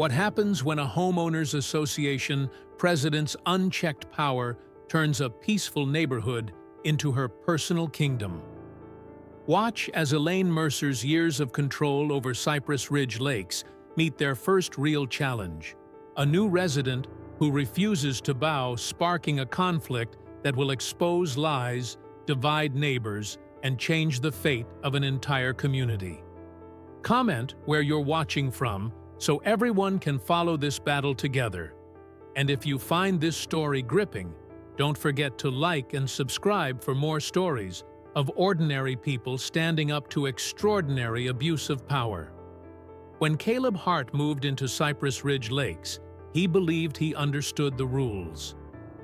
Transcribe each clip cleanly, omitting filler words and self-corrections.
What happens when a homeowners association president's unchecked power turns a peaceful neighborhood into her personal kingdom? Watch as Elaine Mercer's years of control over Cypress Ridge Lakes meet their first real challenge: a new resident who refuses to bow, sparking a conflict that will expose lies, divide neighbors, and change the fate of an entire community. Comment where you're watching from so everyone can follow this battle together. And if you find this story gripping, don't forget to like and subscribe for more stories of ordinary people standing up to extraordinary abuse of power. When Caleb Hart moved into Cypress Ridge Lakes, he believed he understood the rules.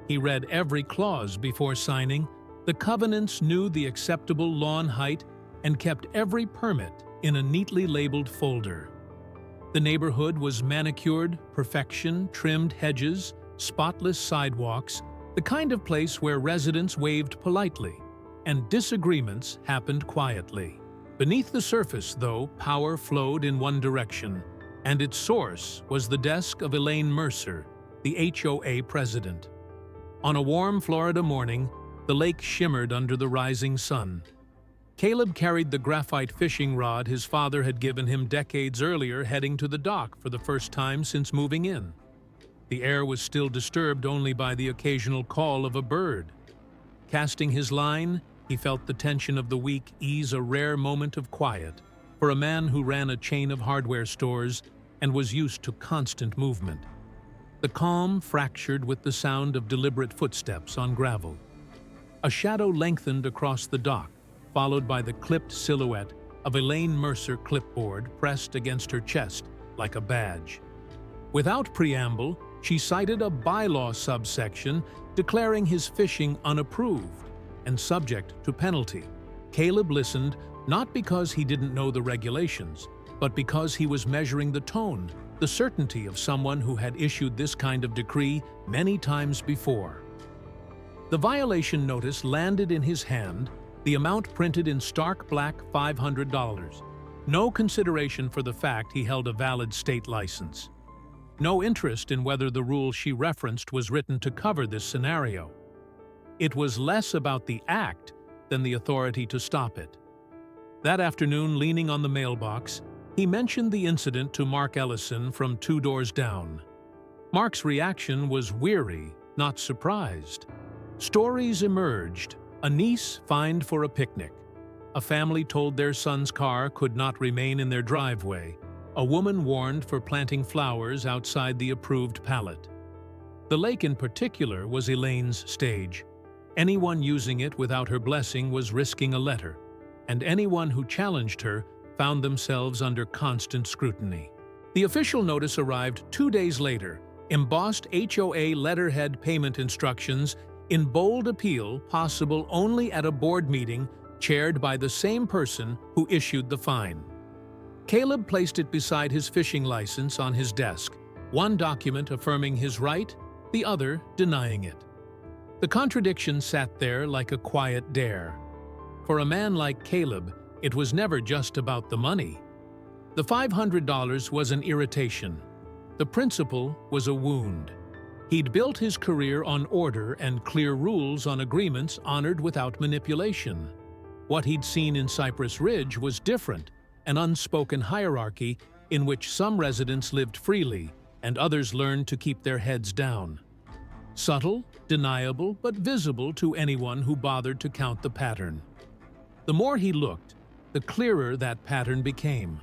He read every clause before signing, the covenants, knew the acceptable lawn height, and kept every permit in a neatly labeled folder. The neighborhood was manicured, perfection, trimmed hedges, spotless sidewalks, the kind of place where residents waved politely, and disagreements happened quietly. Beneath the surface, though, power flowed in one direction, and its source was the desk of Elaine Mercer, the HOA president. On a warm Florida morning, the lake shimmered under the rising sun. Caleb carried the graphite fishing rod his father had given him decades earlier, heading to the dock for the first time since moving in. The air was still disturbed only by the occasional call of a bird. Casting his line, he felt the tension of the week ease, a rare moment of quiet for a man who ran a chain of hardware stores and was used to constant movement. The calm fractured with the sound of deliberate footsteps on gravel. A shadow lengthened across the dock, followed by the clipped silhouette of Elaine Mercer clipboard pressed against her chest like a badge. Without preamble, she cited a bylaw subsection declaring his fishing unapproved and subject to penalty. Caleb listened, not because he didn't know the regulations, but because he was measuring the tone, the certainty of someone who had issued this kind of decree many times before. The violation notice landed in his hand, the amount printed in stark black $500. No consideration for the fact he held a valid state license. No interest in whether the rule she referenced was written to cover this scenario. It was less about the act than the authority to stop it. That afternoon, leaning on the mailbox, he mentioned the incident to Mark Ellison from 2 doors down. Mark's reaction was weary, not surprised. Stories emerged. A niece fined for a picnic. A family told their son's car could not remain in their driveway. A woman warned for planting flowers outside the approved pallet. The lake in particular was Elaine's stage. Anyone using it without her blessing was risking a letter, and anyone who challenged her found themselves under constant scrutiny. The official notice arrived 2 days later, embossed HOA letterhead payment instructions in bold appeal, possible only at a board meeting chaired by the same person who issued the fine. Caleb placed it beside his fishing license on his desk, one document affirming his right, the other denying it. The contradiction sat there like a quiet dare. For a man like Caleb, it was never just about the money. The $500 was an irritation. The principle was a wound. He'd built his career on order and clear rules, on agreements honored without manipulation. What he'd seen in Cypress Ridge was different, an unspoken hierarchy in which some residents lived freely and others learned to keep their heads down. Subtle, deniable, but visible to anyone who bothered to count the pattern. The more he looked, the clearer that pattern became.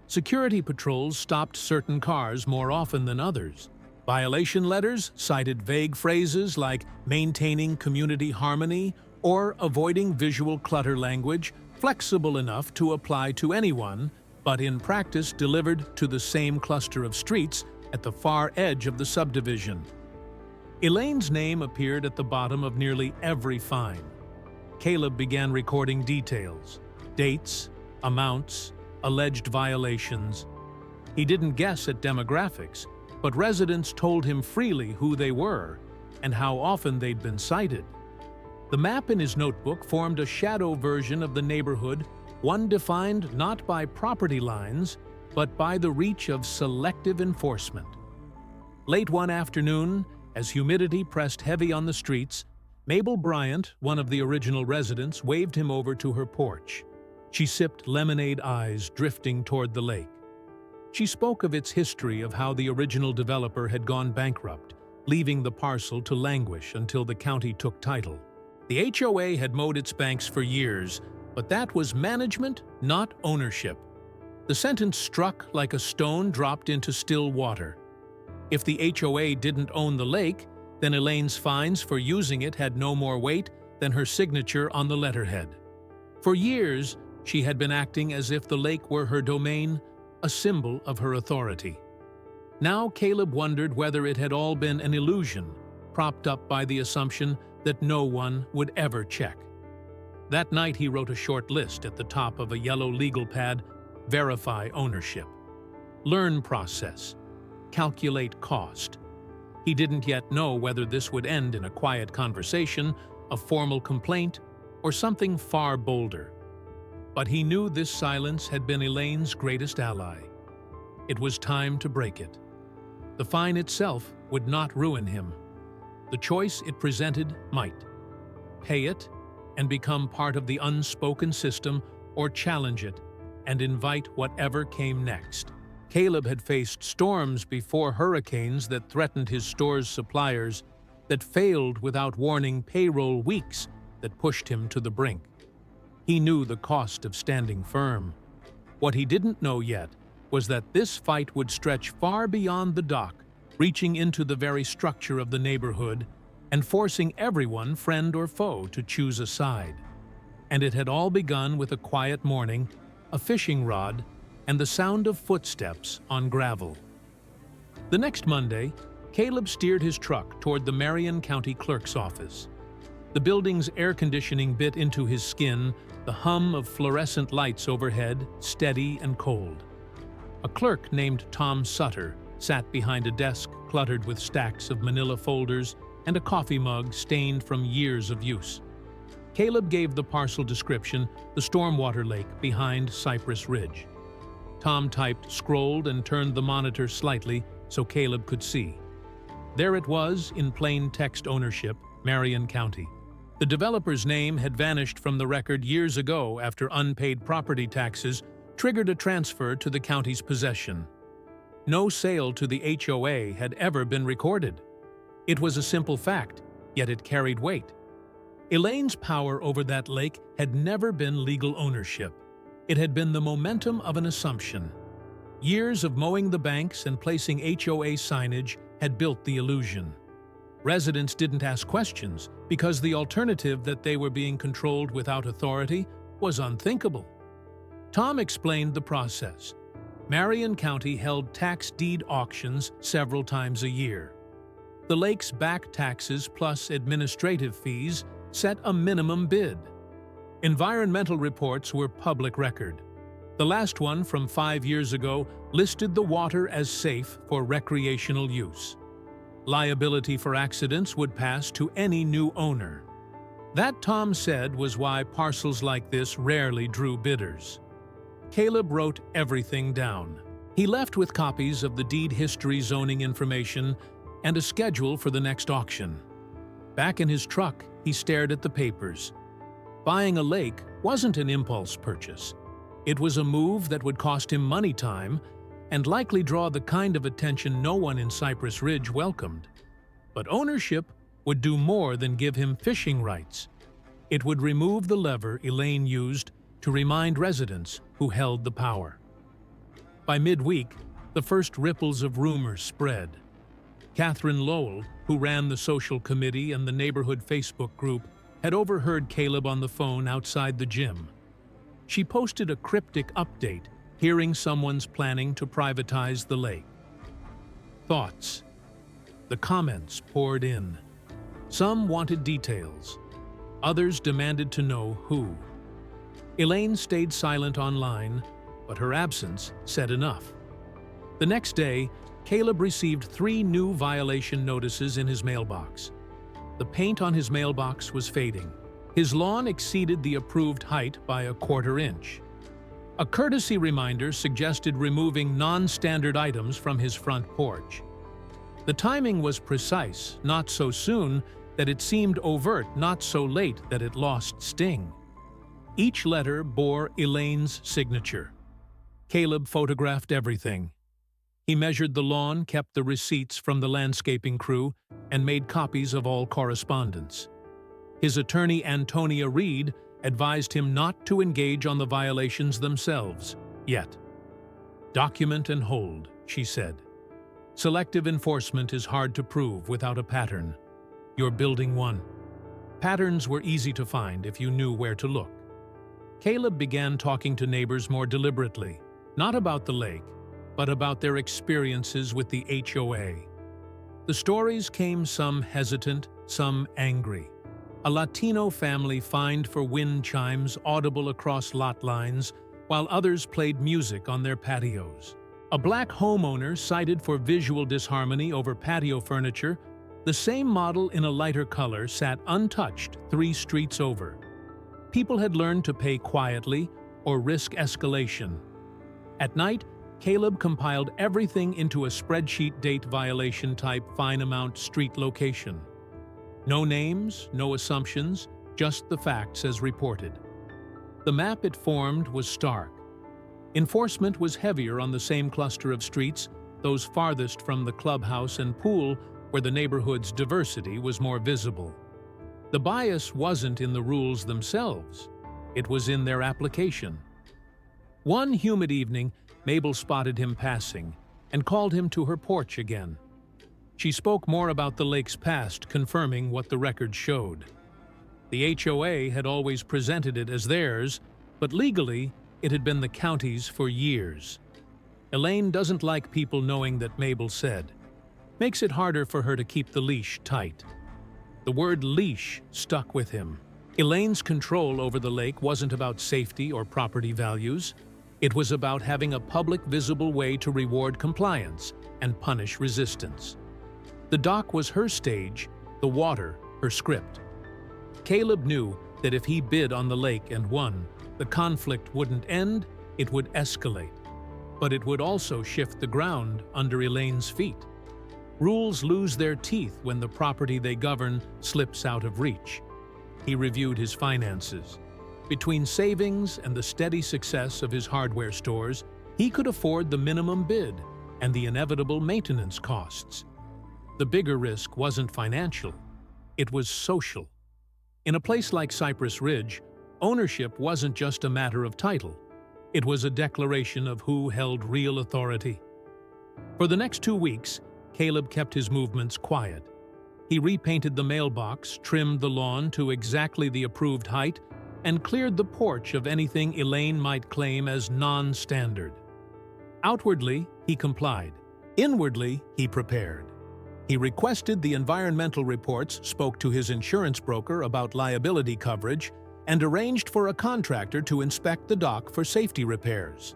Security patrols stopped certain cars more often than others. Violation letters cited vague phrases like maintaining community harmony or avoiding visual clutter, language flexible enough to apply to anyone, but in practice delivered to the same cluster of streets at the far edge of the subdivision. Elaine's name appeared at the bottom of nearly every fine. Caleb began recording details, dates, amounts, alleged violations. He didn't guess at demographics, but residents told him freely who they were and how often they'd been cited. The map in his notebook formed a shadow version of the neighborhood, one defined not by property lines, but by the reach of selective enforcement. Late one afternoon, as humidity pressed heavy on the streets, Mabel Bryant, one of the original residents, waved him over to her porch. She sipped lemonade eyes drifting toward the lake. She spoke of its history, of how the original developer had gone bankrupt, leaving the parcel to languish until the county took title. The HOA had mowed its banks for years, but that was management, not ownership. The sentence struck like a stone dropped into still water. If the HOA didn't own the lake, then Elaine's fines for using it had no more weight than her signature on the letterhead. For years, she had been acting as if the lake were her domain, a symbol of her authority. Now Caleb wondered whether it had all been an illusion, propped up by the assumption that no one would ever check. That night he wrote a short list at the top of a yellow legal pad: verify ownership, learn process, calculate cost. He didn't yet know whether this would end in a quiet conversation, a formal complaint, or something far bolder. But he knew this silence had been Elaine's greatest ally. It was time to break it. The fine itself would not ruin him. The choice it presented might: pay it and become part of the unspoken system, or challenge it and invite whatever came next. Caleb had faced storms before, hurricanes that threatened his store's suppliers, that failed without warning, payroll weeks that pushed him to the brink. He knew the cost of standing firm. What he didn't know yet was that this fight would stretch far beyond the dock, reaching into the very structure of the neighborhood and forcing everyone, friend or foe, to choose a side. And it had all begun with a quiet morning, a fishing rod, and the sound of footsteps on gravel. The next Monday, Caleb steered his truck toward the Marion County Clerk's office. The building's air conditioning bit into his skin, the hum of fluorescent lights overhead, steady and cold. A clerk named Tom Sutter sat behind a desk cluttered with stacks of manila folders and a coffee mug stained from years of use. Caleb gave the parcel description: the stormwater lake behind Cypress Ridge. Tom typed, scrolled, and turned the monitor slightly so Caleb could see. There it was, in plain text: ownership, Marion County. The developer's name had vanished from the record years ago after unpaid property taxes triggered a transfer to the county's possession. No sale to the HOA had ever been recorded. It was a simple fact, yet it carried weight. Elaine's power over that lake had never been legal ownership. It had been the momentum of an assumption. Years of mowing the banks and placing HOA signage had built the illusion. Residents didn't ask questions because the alternative, that they were being controlled without authority, was unthinkable. Tom explained the process. Marion County held tax deed auctions several times a year. The lake's back taxes plus administrative fees set a minimum bid. Environmental reports were public record. The last one, from 5 years ago, listed the water as safe for recreational use. Liability for accidents would pass to any new owner. That, Tom said, was why parcels like this rarely drew bidders. Caleb wrote everything down. He left with copies of the deed history, zoning information, and a schedule for the next auction. Back in his truck, he stared at the papers. Buying a lake wasn't an impulse purchase. It was a move that would cost him money, time, and likely draw the kind of attention no one in Cypress Ridge welcomed. But ownership would do more than give him fishing rights. It would remove the lever Elaine used to remind residents who held the power. By midweek, the first ripples of rumors spread. Catherine Lowell, who ran the social committee and the neighborhood Facebook group, had overheard Caleb on the phone outside the gym. She posted a cryptic update, hearing someone's planning to privatize the lake. Thoughts. The comments poured in. Some wanted details. Others demanded to know who. Elaine stayed silent online, but her absence said enough. The next day, Caleb received 3 new violation notices in his mailbox. The paint on his mailbox was fading. His lawn exceeded the approved height by a 1/4 inch. A courtesy reminder suggested removing non-standard items from his front porch. The timing was precise, not so soon that it seemed overt, not so late that it lost sting. Each letter bore Elaine's signature. Caleb photographed everything. He measured the lawn, kept the receipts from the landscaping crew, and made copies of all correspondence. His attorney, Antonia Reed, advised him not to engage on the violations themselves, yet. "Document and hold," she said. "Selective enforcement is hard to prove without a pattern. You're building one." Patterns were easy to find if you knew where to look. Caleb began talking to neighbors more deliberately, not about the lake, but about their experiences with the HOA. The stories came some hesitant, some angry. A Latino family fined for wind chimes audible across lot lines, while others played music on their patios. A black homeowner cited for visual disharmony over patio furniture. The same model in a lighter color sat untouched 3 streets over. People had learned to pay quietly or risk escalation. At night, Caleb compiled everything into a spreadsheet date violation type fine amount street location. No names, no assumptions, just the facts as reported. The map it formed was stark. Enforcement was heavier on the same cluster of streets, those farthest from the clubhouse and pool where the neighborhood's diversity was more visible. The bias wasn't in the rules themselves, it was in their application. One humid evening, Mabel spotted him passing and called him to her porch again. She spoke more about the lake's past, confirming what the record showed. The HOA had always presented it as theirs, but legally, it had been the county's for years. Elaine doesn't like people knowing that Mabel said. Makes it harder for her to keep the leash tight. The word leash stuck with him. Elaine's control over the lake wasn't about safety or property values. It was about having a public, visible way to reward compliance and punish resistance. The dock was her stage, the water her script. Caleb knew that if he bid on the lake and won, the conflict wouldn't end, it would escalate. But it would also shift the ground under Elaine's feet. Rules lose their teeth when the property they govern slips out of reach. He reviewed his finances. Between savings and the steady success of his hardware stores, he could afford the minimum bid and the inevitable maintenance costs. The bigger risk wasn't financial, it was social. In a place like Cypress Ridge, ownership wasn't just a matter of title. It was a declaration of who held real authority. For the next 2 weeks, Caleb kept his movements quiet. He repainted the mailbox, trimmed the lawn to exactly the approved height, and cleared the porch of anything Elaine might claim as non-standard. Outwardly, he complied. Inwardly, he prepared. He requested the environmental reports, spoke to his insurance broker about liability coverage, and arranged for a contractor to inspect the dock for safety repairs.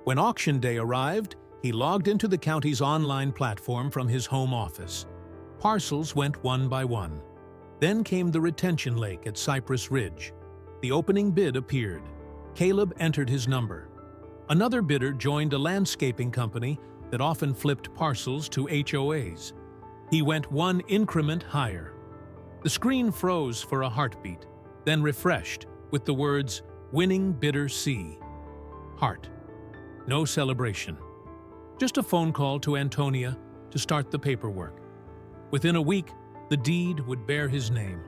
When auction day arrived, he logged into the county's online platform from his home office. Parcels went one by one. Then came the retention lake at Cypress Ridge. The opening bid appeared. Caleb entered his number. Another bidder joined a landscaping company that often flipped parcels to HOAs. He went one increment higher. The screen froze for a heartbeat, then refreshed with the words, "Winning bidder C." Heart. No celebration. Just a phone call to Antonia to start the paperwork. Within a week, the deed would bear his name.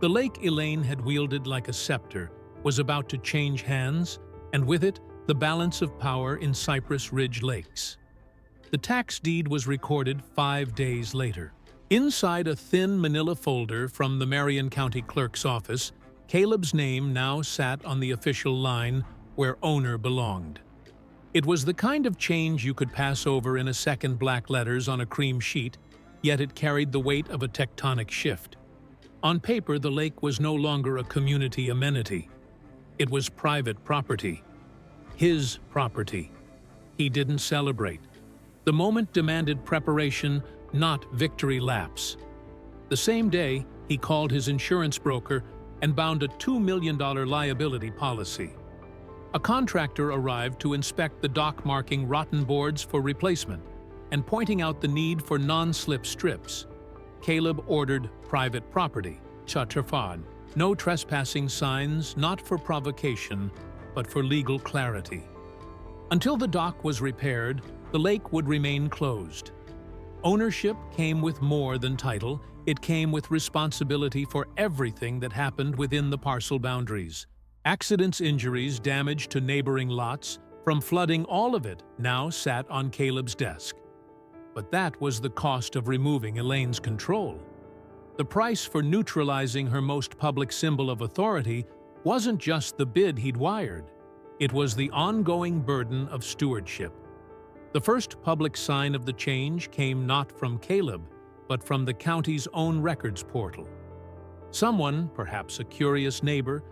The lake Elaine had wielded like a scepter was about to change hands, and with it, the balance of power in Cypress Ridge Lakes. The tax deed was recorded 5 days later. Inside a thin manila folder from the Marion County Clerk's office, Caleb's name now sat on the official line where owner belonged. It was the kind of change you could pass over in a second black letters on a cream sheet, yet it carried the weight of a tectonic shift. On paper, the lake was no longer a community amenity. It was private property. His property. He didn't celebrate. The moment demanded preparation, not victory laps. The same day, he called his insurance broker and bound a $2 million liability policy. A contractor arrived to inspect the dock, marking rotten boards for replacement and pointing out the need for non-slip strips. Caleb ordered private property, shatter, no trespassing signs, not for provocation, but for legal clarity. Until the dock was repaired, the lake would remain closed. Ownership came with more than title, it came with responsibility for everything that happened within the parcel boundaries. Accidents, injuries, damage to neighboring lots, from flooding, all of it now sat on Caleb's desk. But that was the cost of removing Elaine's control. The price for neutralizing her most public symbol of authority wasn't just the bid he'd wired. It was the ongoing burden of stewardship. The first public sign of the change came not from Caleb, but from the county's own records portal. Someone, perhaps a curious neighbor,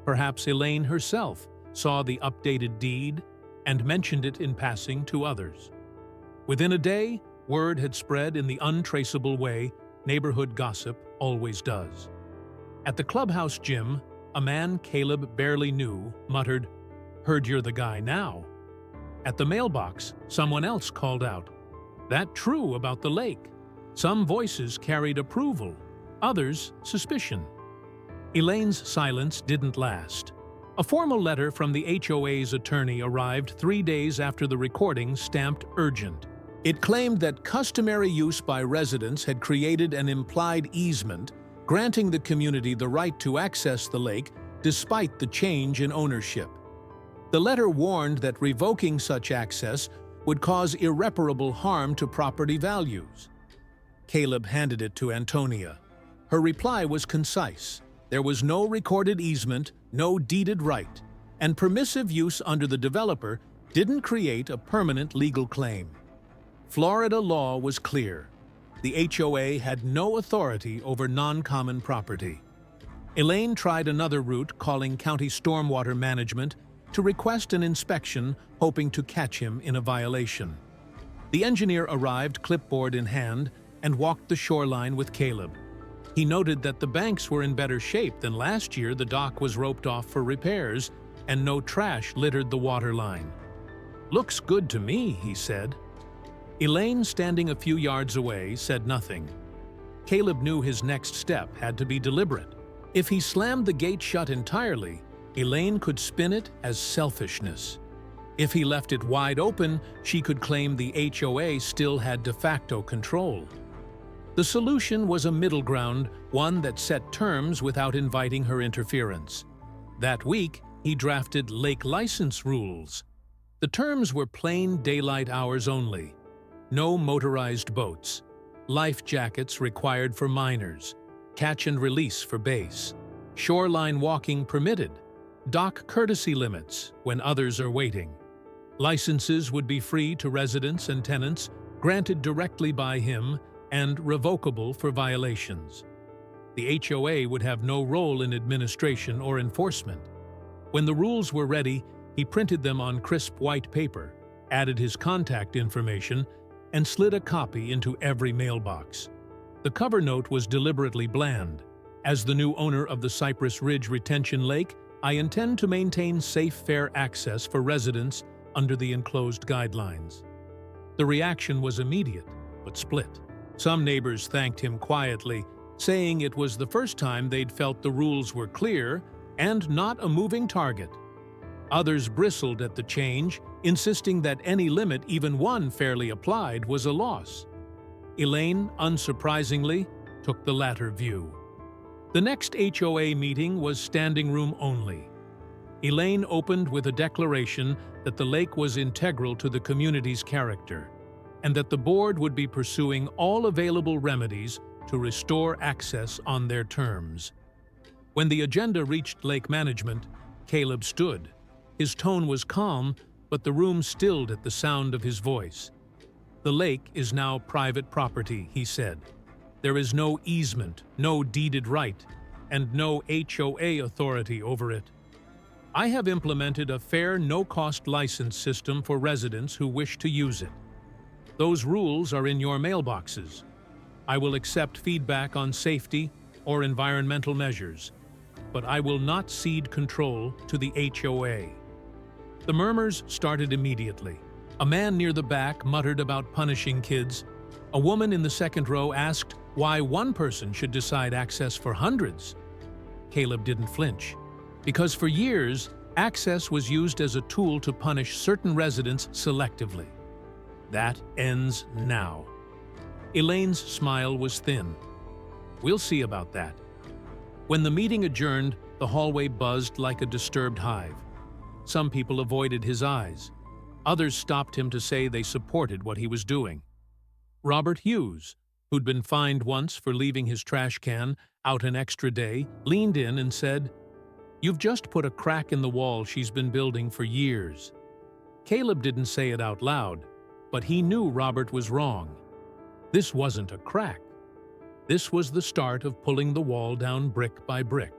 perhaps Elaine herself, saw the updated deed and mentioned it in passing to others. Within a day, word had spread in the untraceable way neighborhood gossip always does. At the clubhouse gym, a man Caleb barely knew muttered, "Heard you're the guy now." At the mailbox, someone else called out, "That true about the lake?" Some voices carried approval, others suspicion. Elaine's silence didn't last. A formal letter from the HOA's attorney arrived 3 days after the recording, stamped urgent. It claimed that customary use by residents had created an implied easement, granting the community the right to access the lake despite the change in ownership. The letter warned that revoking such access would cause irreparable harm to property values. Caleb handed it to Antonia. Her reply was concise. There was no recorded easement, no deeded right, and permissive use under the developer didn't create a permanent legal claim. Florida law was clear. The HOA had no authority over non-common property. Elaine tried another route, calling County Stormwater Management to request an inspection, hoping to catch him in a violation. The engineer arrived, clipboard in hand, and walked the shoreline with Caleb. He noted that the banks were in better shape than last year. The dock was roped off for repairs, and no trash littered the waterline. "Looks good to me," he said. Elaine, standing a few yards away, said nothing. Caleb knew his next step had to be deliberate. If he slammed the gate shut entirely, Elaine could spin it as selfishness. If he left it wide open, she could claim the HOA still had de facto control. The solution was a middle ground, one that set terms without inviting her interference. That week, he drafted lake license rules. The terms were plain daylight hours only. No motorized boats, life jackets required for minors, catch and release for base, shoreline walking permitted, dock courtesy limits when others are waiting. Licenses would be free to residents and tenants, granted directly by him, and revocable for violations. The HOA would have no role in administration or enforcement. When the rules were ready, he printed them on crisp white paper, added his contact information, and slid a copy into every mailbox. The cover note was deliberately bland. "As the new owner of the Cypress Ridge Retention Lake, I intend to maintain safe, fair access for residents under the enclosed guidelines." The reaction was immediate, but split. Some neighbors thanked him quietly, saying it was the first time they'd felt the rules were clear and not a moving target. Others bristled at the change, insisting that any limit, even one fairly applied, was a loss. Elaine, unsurprisingly, took the latter view. The next HOA meeting was standing room only. Elaine opened with a declaration that the lake was integral to the community's character, and that the board would be pursuing all available remedies to restore access on their terms. When the agenda reached lake management, Caleb stood. His tone was calm, but the room stilled at the sound of his voice. "The lake is now private property," he said. "There is no easement, no deeded right, and no HOA authority over it. I have implemented a fair, no-cost license system for residents who wish to use it. Those rules are in your mailboxes. I will accept feedback on safety or environmental measures, but I will not cede control to the HOA." The murmurs started immediately. A man near the back muttered about punishing kids. A woman in the second row asked why one person should decide access for hundreds. Caleb didn't flinch, because for years, access was used as a tool to punish certain residents selectively. That ends now. Elaine's smile was thin. We'll see about that. When the meeting adjourned, the hallway buzzed like a disturbed hive. Some people avoided his eyes. Others stopped him to say they supported what he was doing. Robert Hughes, who'd been fined once for leaving his trash can out an extra day, leaned in and said, "You've just put a crack in the wall she's been building for years." Caleb didn't say it out loud, but he knew Robert was wrong. This wasn't a crack. This was the start of pulling the wall down brick by brick.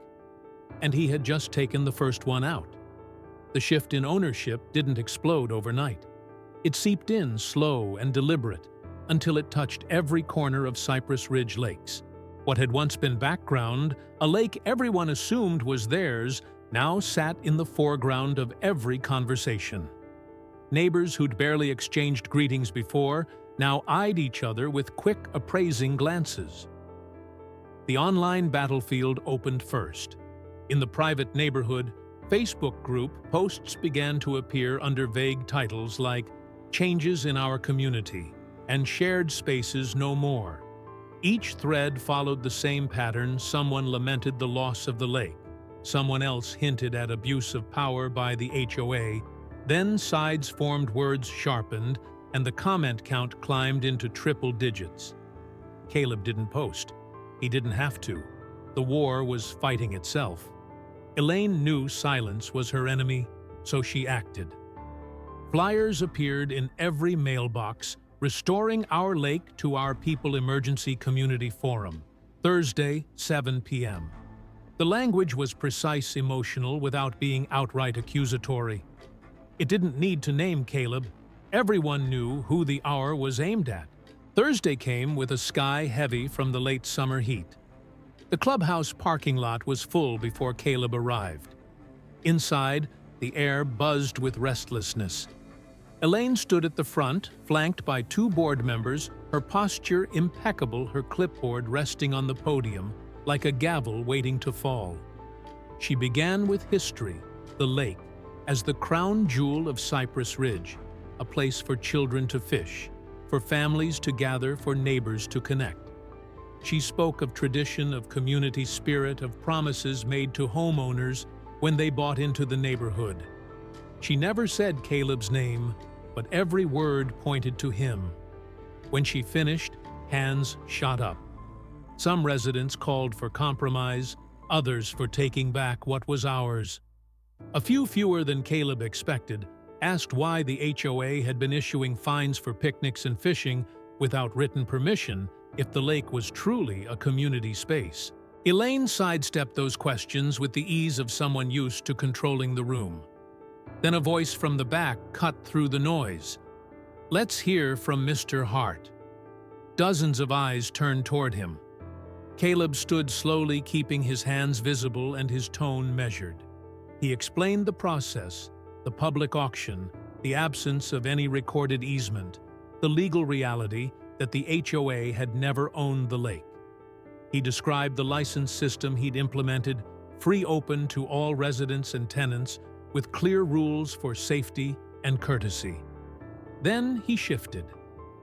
And he had just taken the first one out. The shift in ownership didn't explode overnight. It seeped in slow and deliberate until it touched every corner of Cypress Ridge Lakes. What had once been background, a lake everyone assumed was theirs, now sat in the foreground of every conversation. Neighbors who'd barely exchanged greetings before now eyed each other with quick, appraising glances. The online battlefield opened first. In the private neighborhood Facebook group, posts began to appear under vague titles like "Changes in Our Community" and "Shared Spaces No More." Each thread followed the same pattern. Someone lamented the loss of the lake. Someone else hinted at abuse of power by the HOA. Then sides formed, words sharpened, and the comment count climbed into triple digits. Caleb didn't post. He didn't have to. The war was fighting itself. Elaine knew silence was her enemy, so she acted. Flyers appeared in every mailbox, "Restoring Our Lake to Our People Emergency Community Forum, Thursday, 7 p.m. The language was precise, emotional, without being outright accusatory. It didn't need to name Caleb. Everyone knew who the hour was aimed at. Thursday came with a sky heavy from the late summer heat. The clubhouse parking lot was full before Caleb arrived. Inside, the air buzzed with restlessness. Elaine stood at the front, flanked by two board members, her posture impeccable, her clipboard resting on the podium like a gavel waiting to fall. She began with history, the lake, as the crown jewel of Cypress Ridge, a place for children to fish, for families to gather, for neighbors to connect. She spoke of tradition, of community spirit, of promises made to homeowners when they bought into the neighborhood. She never said Caleb's name, but every word pointed to him. When she finished, hands shot up. Some residents called for compromise, others for taking back what was ours. A few fewer than Caleb expected asked why the HOA had been issuing fines for picnics and fishing without written permission if the lake was truly a community space. Elaine sidestepped those questions with the ease of someone used to controlling the room. Then a voice from the back cut through the noise. "Let's hear from Mr. Hart." Dozens of eyes turned toward him. Caleb stood slowly, keeping his hands visible and his tone measured. He explained the process, the public auction, the absence of any recorded easement, the legal reality that the HOA had never owned the lake. He described the license system he'd implemented, free open to all residents and tenants, with clear rules for safety and courtesy. Then he shifted.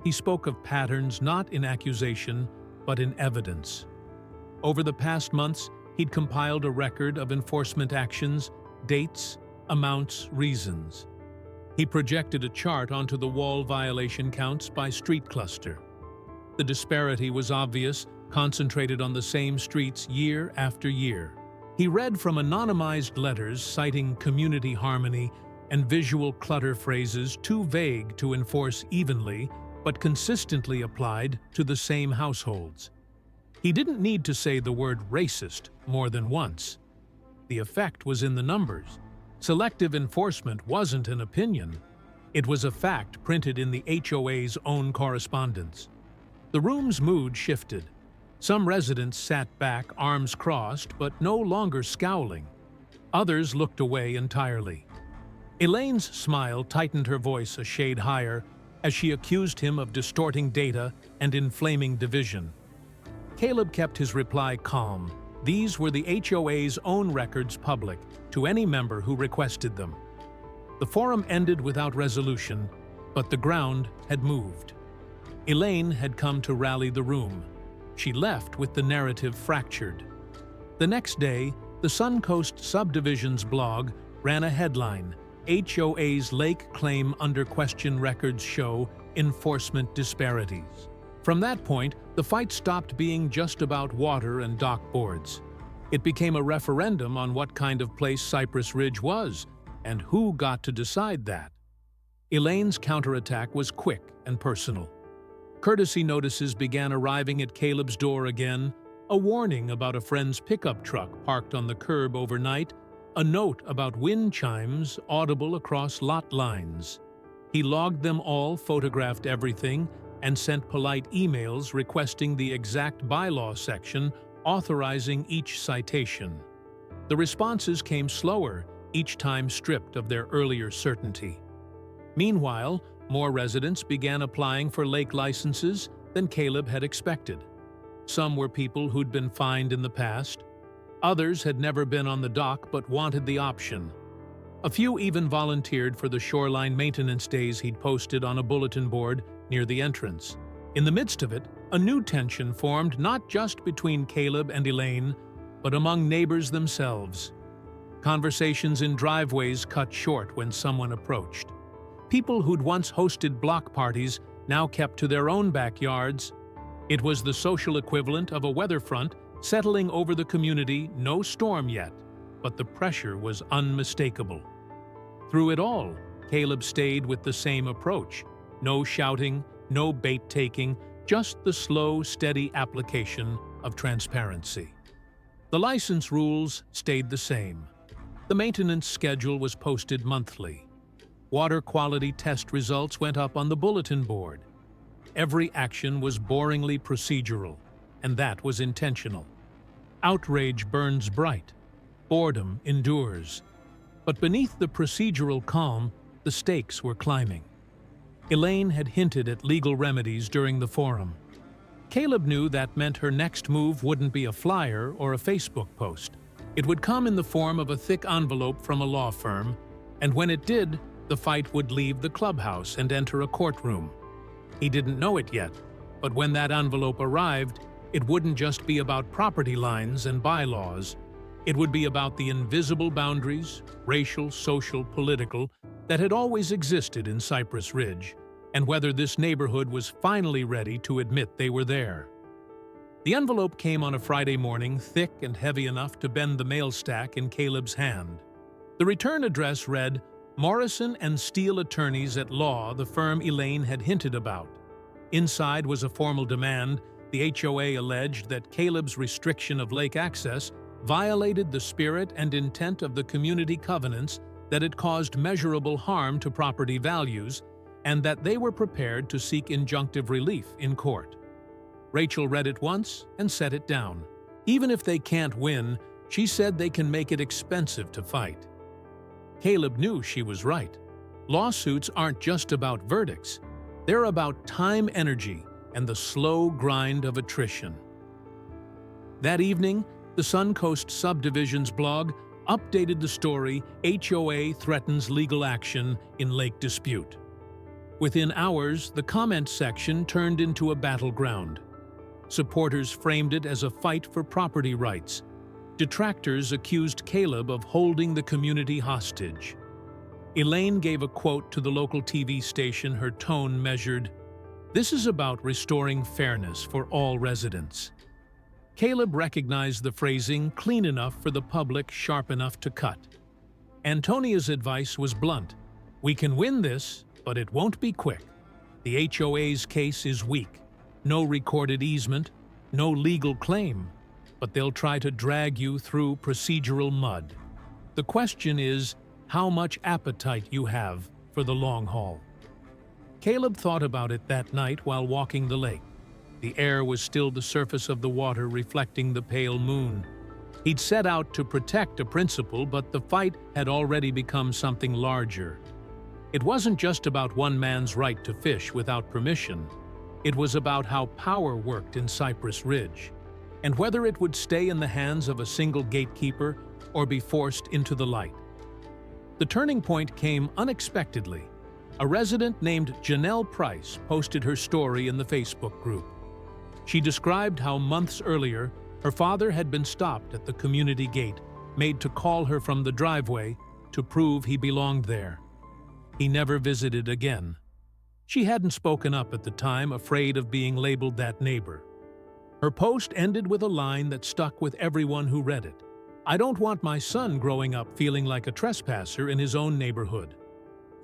He spoke of patterns not in accusation, but in evidence. Over the past months, he'd compiled a record of enforcement actions, dates, amounts, reasons. He projected a chart onto the wall, violation counts by street cluster. The disparity was obvious, concentrated on the same streets year after year. He read from anonymized letters citing community harmony and visual clutter phrases too vague to enforce evenly, but consistently applied to the same households. He didn't need to say the word racist more than once. The effect was in the numbers. Selective enforcement wasn't an opinion. It was a fact printed in the HOA's own correspondence. The room's mood shifted. Some residents sat back, arms crossed, but no longer scowling. Others looked away entirely. Elaine's smile tightened her voice a shade higher as she accused him of distorting data and inflaming division. Caleb kept his reply calm. These were the HOA's own records public to any member who requested them. The forum ended without resolution, but the ground had moved. Elaine had come to rally the room. She left with the narrative fractured. The next day, the Suncoast Subdivision's blog ran a headline, HOA's Lake Claim Under Question Records Show Enforcement Disparities. From that point, the fight stopped being just about water and dock boards. It became a referendum on what kind of place Cypress Ridge was, and who got to decide that. Elaine's counterattack was quick and personal. Courtesy notices began arriving at Caleb's door again, a warning about a friend's pickup truck parked on the curb overnight, a note about wind chimes audible across lot lines. He logged them all, photographed everything, and sent polite emails requesting the exact bylaw section authorizing each citation. The responses came slower, each time stripped of their earlier certainty. Meanwhile, more residents began applying for lake licenses than Caleb had expected. Some were people who'd been fined in the past. Others had never been on the dock but wanted the option. A few even volunteered for the shoreline maintenance days he'd posted on a bulletin board near the entrance. In the midst of it, a new tension formed not just between Caleb and Elaine, but among neighbors themselves. Conversations in driveways cut short when someone approached. People who'd once hosted block parties now kept to their own backyards. It was the social equivalent of a weather front settling over the community, no storm yet, but the pressure was unmistakable. Through it all, Caleb stayed with the same approach. No shouting, no bait-taking, just the slow, steady application of transparency. The license rules stayed the same. The maintenance schedule was posted monthly. Water quality test results went up on the bulletin board. Every action was boringly procedural, and that was intentional. Outrage burns bright. Boredom endures. But beneath the procedural calm, the stakes were climbing. Elaine had hinted at legal remedies during the forum. Caleb knew that meant her next move wouldn't be a flyer or a Facebook post. It would come in the form of a thick envelope from a law firm, and when it did, the fight would leave the clubhouse and enter a courtroom. He didn't know it yet, but when that envelope arrived, it wouldn't just be about property lines and bylaws. It would be about the invisible boundaries, racial, social, political, that had always existed in Cypress Ridge, and whether this neighborhood was finally ready to admit they were there. The envelope came on a Friday morning, thick and heavy enough to bend the mail stack in Caleb's hand. The return address read, Morrison and Steele Attorneys at Law, the firm Elaine had hinted about. Inside was a formal demand. The HOA alleged that Caleb's restriction of lake access violated the spirit and intent of the community covenants, that it caused measurable harm to property values, and that they were prepared to seek injunctive relief in court. Rachel read it once and set it down. Even if they can't win, she said they can make it expensive to fight. Caleb knew she was right. Lawsuits aren't just about verdicts. They're about time, energy, and the slow grind of attrition. That evening, the Suncoast Subdivision's blog updated the story, HOA threatens legal action in lake dispute. Within hours, the comment section turned into a battleground. Supporters framed it as a fight for property rights. Detractors accused Caleb of holding the community hostage. Elaine gave a quote to the local TV station, her tone measured. This is about restoring fairness for all residents. Caleb recognized the phrasing, clean enough for the public, sharp enough to cut. Antonia's advice was blunt. We can win this, but it won't be quick. The HOA's case is weak. No recorded easement, no legal claim, but they'll try to drag you through procedural mud. The question is how much appetite you have for the long haul. Caleb thought about it that night while walking the lake. The air was still the surface of the water reflecting the pale moon. He'd set out to protect a principle, but the fight had already become something larger. It wasn't just about one man's right to fish without permission. It was about how power worked in Cypress Ridge, and whether it would stay in the hands of a single gatekeeper or be forced into the light. The turning point came unexpectedly. A resident named Janelle Price posted her story in the Facebook group. She described how months earlier, her father had been stopped at the community gate, made to call her from the driveway to prove he belonged there. He never visited again. She hadn't spoken up at the time, afraid of being labeled that neighbor. Her post ended with a line that stuck with everyone who read it. "I don't want my son growing up feeling like a trespasser in his own neighborhood."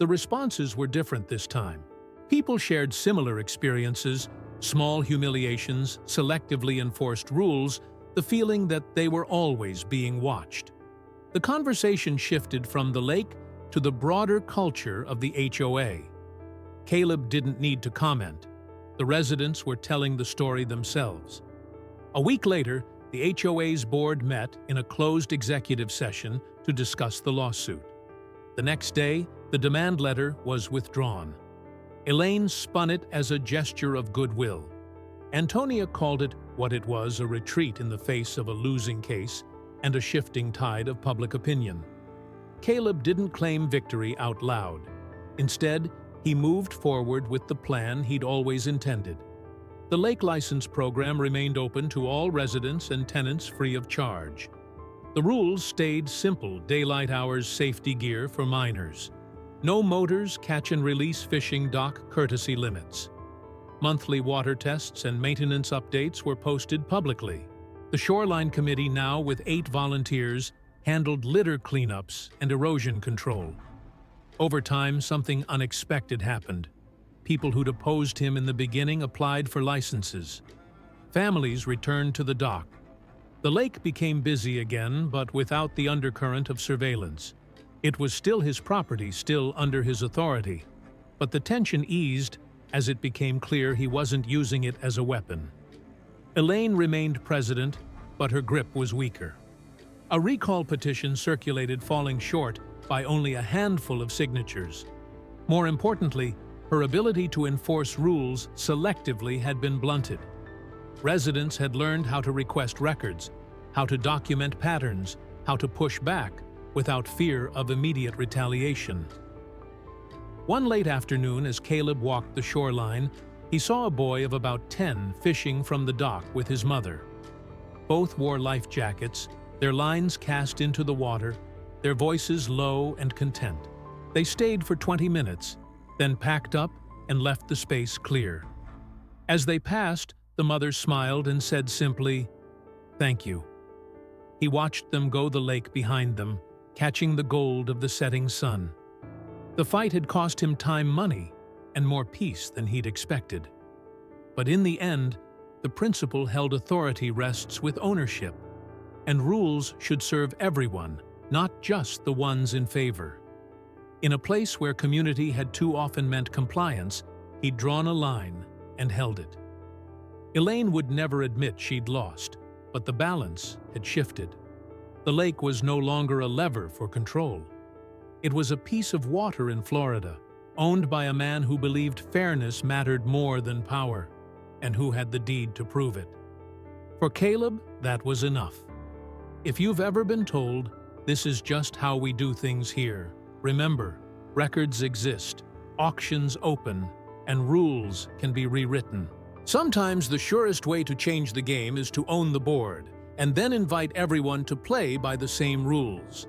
The responses were different this time. People shared similar experiences, small humiliations, selectively enforced rules, the feeling that they were always being watched. The conversation shifted from the lake to the broader culture of the HOA. Caleb didn't need to comment. The residents were telling the story themselves. A week later, the HOA's board met in a closed executive session to discuss the lawsuit. The next day, the demand letter was withdrawn. Elaine spun it as a gesture of goodwill. Antonia called it what it was, a retreat in the face of a losing case and a shifting tide of public opinion. Caleb didn't claim victory out loud. Instead, he moved forward with the plan he'd always intended. The lake license program remained open to all residents and tenants free of charge. The rules stayed simple: daylight hours, safety gear for minors. No motors, catch-and-release fishing dock courtesy limits. Monthly water tests and maintenance updates were posted publicly. The Shoreline Committee, now with 8 volunteers, handled litter cleanups and erosion control. Over time, something unexpected happened. People who'd opposed him in the beginning applied for licenses. Families returned to the dock. The lake became busy again, but without the undercurrent of surveillance. It was still his property, still under his authority, but the tension eased as it became clear he wasn't using it as a weapon. Elaine remained president, but her grip was weaker. A recall petition circulated, falling short by only a handful of signatures. More importantly, her ability to enforce rules selectively had been blunted. Residents had learned how to request records, how to document patterns, how to push back without fear of immediate retaliation. One late afternoon, as Caleb walked the shoreline, he saw a boy of about 10 fishing from the dock with his mother. Both wore life jackets, their lines cast into the water, their voices low and content. They stayed for 20 minutes, then packed up and left the space clear. As they passed, the mother smiled and said simply, "Thank you." He watched them go the lake behind them, catching the gold of the setting sun. The fight had cost him time, money, and more peace than he'd expected. But in the end, the principle held authority rests with ownership, and rules should serve everyone, not just the ones in favor. In a place where community had too often meant compliance, he'd drawn a line and held it. Elaine would never admit she'd lost, but the balance had shifted. The lake was no longer a lever for control. It was a piece of water in Florida, owned by a man who believed fairness mattered more than power, and who had the deed to prove it. For Caleb, that was enough. If you've ever been told, "This is just how we do things here," remember, records exist, auctions open, and rules can be rewritten. Sometimes the surest way to change the game is to own the board, and then invite everyone to play by the same rules.